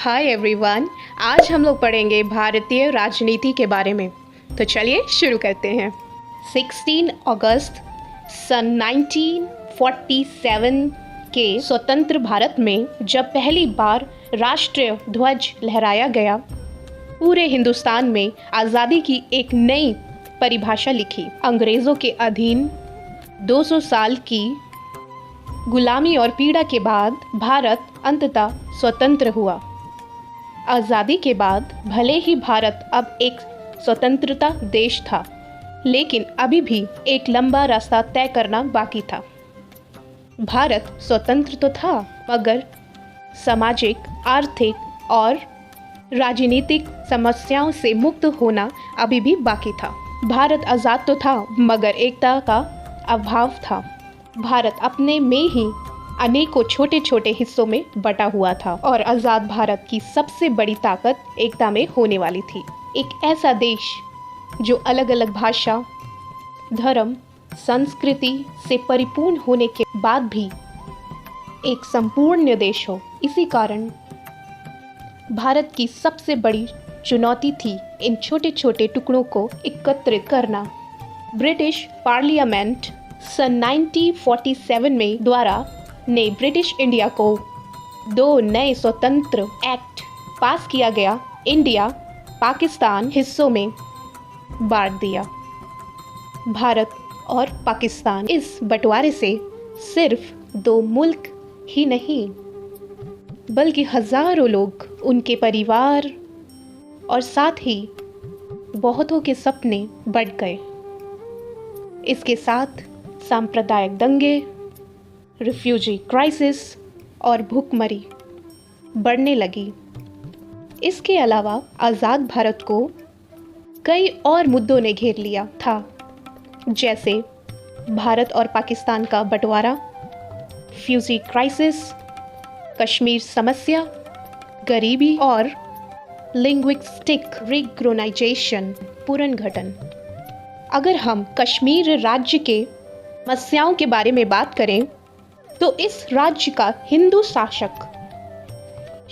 Hi everyone, आज हम लोग पढ़ेंगे भारतीय राजनीति के बारे में। तो चलिए शुरू करते हैं। 16 अगस्त सन 1947 के स्वतंत्र भारत में जब पहली बार राष्ट्रीय ध्वज लहराया गया, पूरे हिंदुस्तान में आज़ादी की एक नई परिभाषा लिखी। अंग्रेज़ों के अधीन 200 साल की गुलामी और पीड़ा के बाद भारत अंततः स्वतंत्र हुआ। आज़ादी के बाद भले ही भारत अब एक स्वतंत्रता देश था, लेकिन अभी भी एक लंबा रास्ता तय करना बाकी था। भारत स्वतंत्र तो था, मगर सामाजिक, आर्थिक और राजनीतिक समस्याओं से मुक्त होना अभी भी बाकी था। भारत आज़ाद तो था, मगर एकता का अभाव था। भारत अपने में ही अनेकों छोटे छोटे हिस्सों में बटा हुआ था और आज़ाद भारत की सबसे बड़ी ताकत एकता में होने वाली थी। एक ऐसा देश जो अलग अलग भाषा, धर्म, संस्कृति से परिपूर्ण होने के बाद भी एक संपूर्ण देश हो। इसी कारण भारत की सबसे बड़ी चुनौती थी इन छोटे छोटे टुकड़ों को एकत्रित करना। ब्रिटिश पार्लियामेंट सन 1947 में द्वारा ने ब्रिटिश इंडिया को 2 नए स्वतंत्र एक्ट पास किया गया। इंडिया पाकिस्तान हिस्सों में बांट दिया। भारत और पाकिस्तान इस बंटवारे से सिर्फ 2 मुल्क ही नहीं, बल्कि हजारों लोग, उनके परिवार और साथ ही बहुतों के सपने बढ़ गए। इसके साथ सांप्रदायिक दंगे, रिफ्यूजी क्राइसिस और भूखमरी बढ़ने लगी। इसके अलावा आज़ाद भारत को कई और मुद्दों ने घेर लिया था, जैसे भारत और पाकिस्तान का बंटवारा, रिफ्यूजी क्राइसिस, कश्मीर समस्या, गरीबी और लिंग्विस्टिक रिग्रोनाइजेशन पुनर्गठन। अगर हम कश्मीर राज्य के समस्याओं के बारे में बात करें तो इस राज्य का हिंदू शासक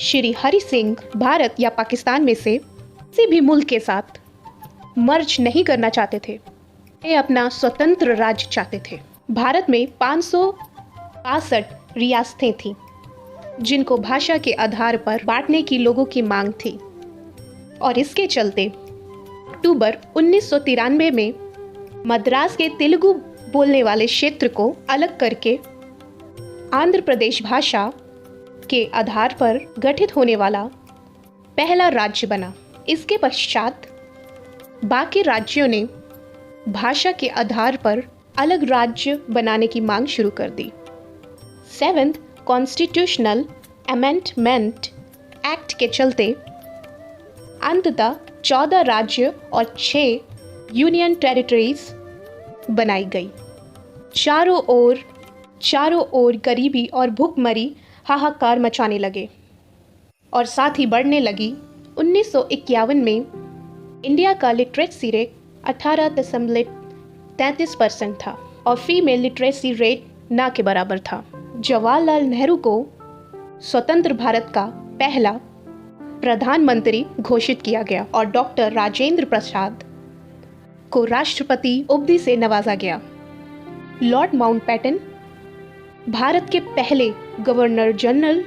श्री हरि सिंह भारत या पाकिस्तान में से किसी भी मुल्क के साथ मर्ज नहीं करना चाहते थे। वे अपना स्वतंत्र राज्य चाहते थे। भारत में 562 रियासतें थीं, जिनको भाषा के आधार पर बांटने की लोगों की मांग थी, और इसके चलते अक्टूबर 1993 में मद्रास के तेलुगु बोलने वाले क्षेत्र को अलग करके आंध्र प्रदेश भाषा के आधार पर गठित होने वाला पहला राज्य बना। इसके पश्चात बाकी राज्यों ने भाषा के आधार पर अलग राज्य बनाने की मांग शुरू कर दी। 7th कॉन्स्टिट्यूशनल अमेंडमेंट एक्ट के चलते अंततः 14 राज्य और 6 यूनियन टेरिटरीज बनाई गई। चारों ओर गरीबी और भूखमरी हाहाकार मचाने लगे और साथ ही बढ़ने लगी। 1951 में इंडिया का लिटरेसी रेट 18.33% था और फीमेल लिटरेसी रेट ना के बराबर था। जवाहरलाल नेहरू को स्वतंत्र भारत का पहला प्रधानमंत्री घोषित किया गया और डॉक्टर राजेंद्र प्रसाद को राष्ट्रपति उपाधि से नवाजा गया। लॉर्ड माउंटबेटन भारत के पहले गवर्नर जनरल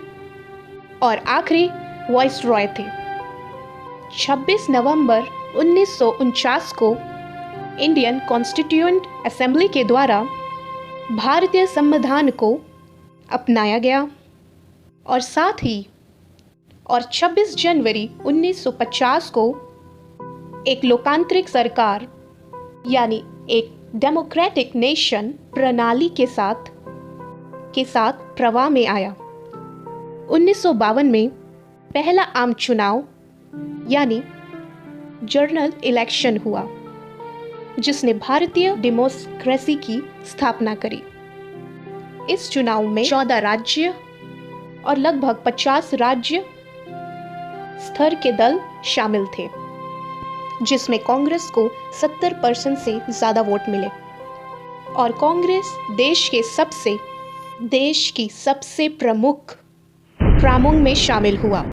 और आखिरी वाइसरॉय थे। 26 नवंबर 1949 को इंडियन कॉन्स्टिट्यूएंट असेंबली के द्वारा भारतीय संविधान को अपनाया गया और साथ ही 26 जनवरी 1950 को एक लोकतांत्रिक सरकार यानी एक डेमोक्रेटिक नेशन प्रणाली के साथ प्रवाह में आया। 1952 में पहला आम चुनाव यानी जनरल इलेक्शन हुआ, जिसने भारतीय डेमोक्रेसी की स्थापना करी। इस चुनाव में 14 राज्य और लगभग 50 राज्य स्तर के दल शामिल थे, जिसमें कांग्रेस को 70% से ज़्यादा वोट मिले और कांग्रेस देश की सबसे प्रमुख में शामिल हुआ।